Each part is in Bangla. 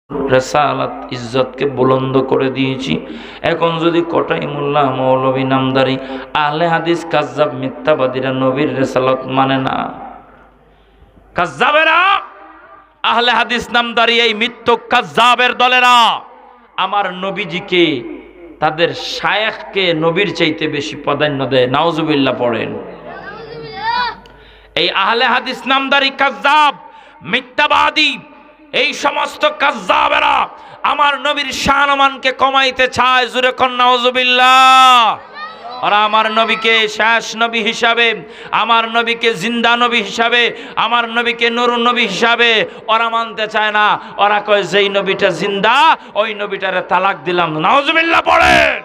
রেসালাত ইজ্জতকে বুলন্দ করে দিয়েছি। এখন যদি কটাই মোল্লা মৌলভী নামদারি আহলে হাদিস কাজ্জাব মিথ্যাবাদীরা নবীর রেসালাত মানে না, কাজ্জাবেরা আহলে হাদিস নামদারি এই মিথ্যক কাজ্জাবের দলেরা আমার নবীজিকে তাদের শায়েখকে নবীর চাইতে বেশি প্রাধান্য দেয়। নাউজুবিল্লাহ পড়েন। এই আহলে হাদিস নামদারি কাজ্জাব মিথ্যাবাদী এই সমস্ত কাজ্জাবেরা আমার নবীর শানমানকে কমাইতে চায়। জোরে কোন নাউজুবিল্লাহ। ওরা আমার নবীকে শেষ নবী হিসাবে, আমার নবীকে জিন্দা নবী হিসাবে, আমার নবীকে নূর নবী হিসাবে ওরা মানতে চায় না। ওরা কয় যেই নবীটা জিন্দা ওই নবীটারে তালাক দিলাম। নাউজুবিল্লাহ পড়েন।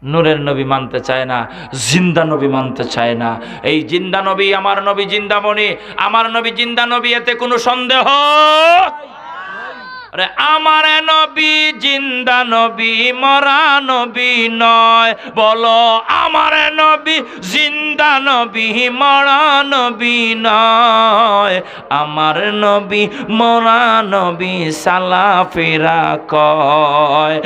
নূরের নবী মানতে চায় না, জিন্দা নবী মানতে চায় না। এই জিন্দা নবী আমার নবী জিন্দামণি, আমার নবী জিন্দা নবী, এতে কোনো সন্দেহ। আরে আমার নবী জিন্দা নবী মরা নবী নয়, বলো আমার নবী জিন্দা নবী মরা নবী নয়। আমার নবী মরা নবী সালাফিরা কয়,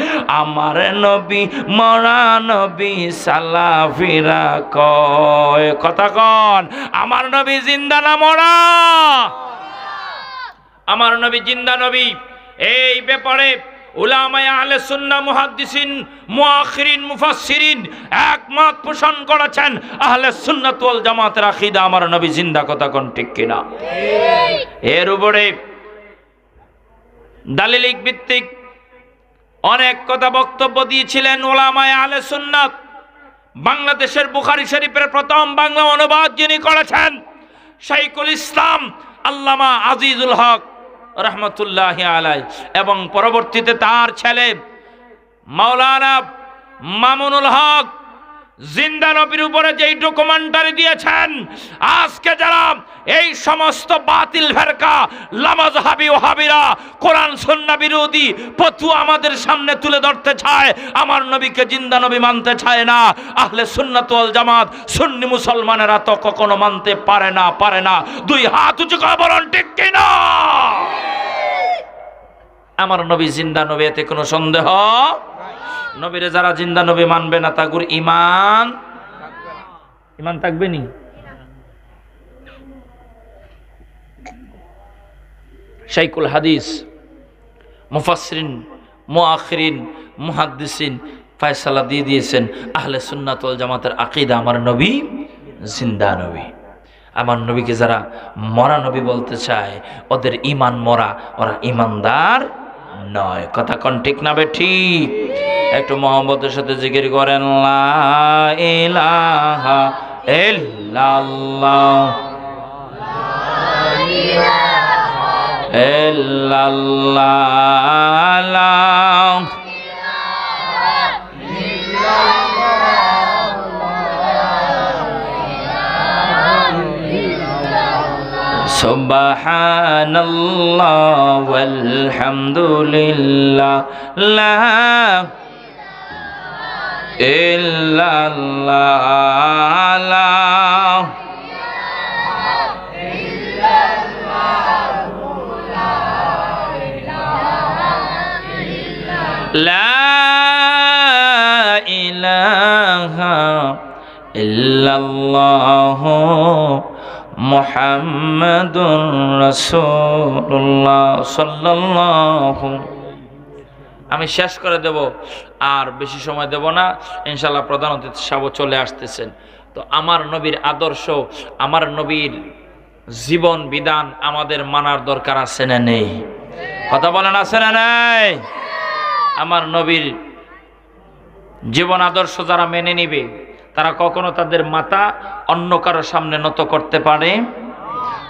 আমার নবী মরা নবী সালাফিরা কয়। কথা কন, আমার নবী জিন্দা না মরা? আমার নবী জিন্দা নবী। এই ব্যাপারে উলামায়ে আহলে সুন্নাহ মুহাদ্দিসিন মুআখিরিন মুফাসসিরিন একমত পোষণ করেছেন। আহলে সুন্নাত ওয়াল জামাতের আকীদা আমার নবী জিন্দা। কথা কোন ঠিক কিনা? এর উপরে দালিলিক ভিত্তিক অনেক কথা বক্তব্য দিয়েছিলেন উলামায়ে আহলে সুন্নাত। বাংলাদেশের বুখারী শরীফের প্রথম বাংলা অনুবাদ যিনি করেছেন শাইখুল ইসলাম আল্লামা আজিজুল হক রহমতুল্লাহি আলাইহি, এবং পরবর্তীতে তার ছেলে মাওলানা মামুনুল হক জিন্দা নবীর উপরে যেই ডকুমেন্টারি দিয়েছেন, আজকে যারা এই সমস্ত বাতিল ফেরকা লামাযহাবী ওয়াহাবীরা কোরআন সুন্নাহ বিরোধী ফতোয়া আমাদের সামনে তুলে ধরতে চায়, আমার নবীকে জিন্দা নবী মানতে চায় না, আহলে সুন্নাত ওয়াল জামাত সুন্নি মুসলমানেরা তো কখনো মানতে পারে না, পারে না। দুই হাত উঁচু করে বলুন ঠিক কিনা? আমার নবী জিন্দা নবী, এতে কোনো সন্দেহ। নবীরে যারা জিন্দা নবী মানবে না তাগুর ঈমান থাকবে নি? শাইখুল হাদিস মুফাসসিরিন মুআখিরিন মুহাদ্দিসিন ফয়সালা দিয়ে দিয়েছেন আহলে সুন্নাত ওয়াল জামাতের আকীদা আমার নবী জিন্দা নবী। আমার নবীকে যারা মরা নবী বলতে চায় ওদের ঈমান মরা, ওরা ঈমানদার নয়। কথা কোন ঠিক না বেঠিক? একটু মুহাম্মদের সাথে জিকির করেন, লা ইলাহা ইল্লাল্লাহ ইল্লাল্লাহ সুবহানাল্লাহ ওয়ালহামদুলিল্লাহ লা ইল্লাল্লাহ লা ইলাহা ইল্লাল্লাহ মুহাম্মাদুর রাসূলুল্লাহ সাল্লাল্লাহু। আমি শেষ করে দেব, আর বেশি সময় দেব না ইনশাআল্লাহ। প্রধান অতিথি সাহেব চলে আসতেছেন। তো আমার নবীর আদর্শ, আমার নবীর জীবন বিধান আমাদের মানার দরকার আছে না নেই? কথা বলেন, আছে না নেই? আমার নবীর জীবন আদর্শ যারা মেনে নিবে তারা কখনো তাদের মাথা অন্য কারো সামনে নত করতে পারে?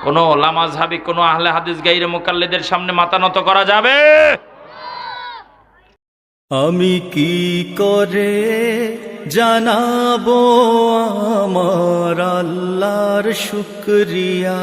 কোনো লামাযহাবী, কোনো আহলে হাদিস গায়রে মুকাল্লিদের সামনে মাথা নত করা যাবে? আমি কি করে জানাবো আমার আল্লাহর শুকরিয়া?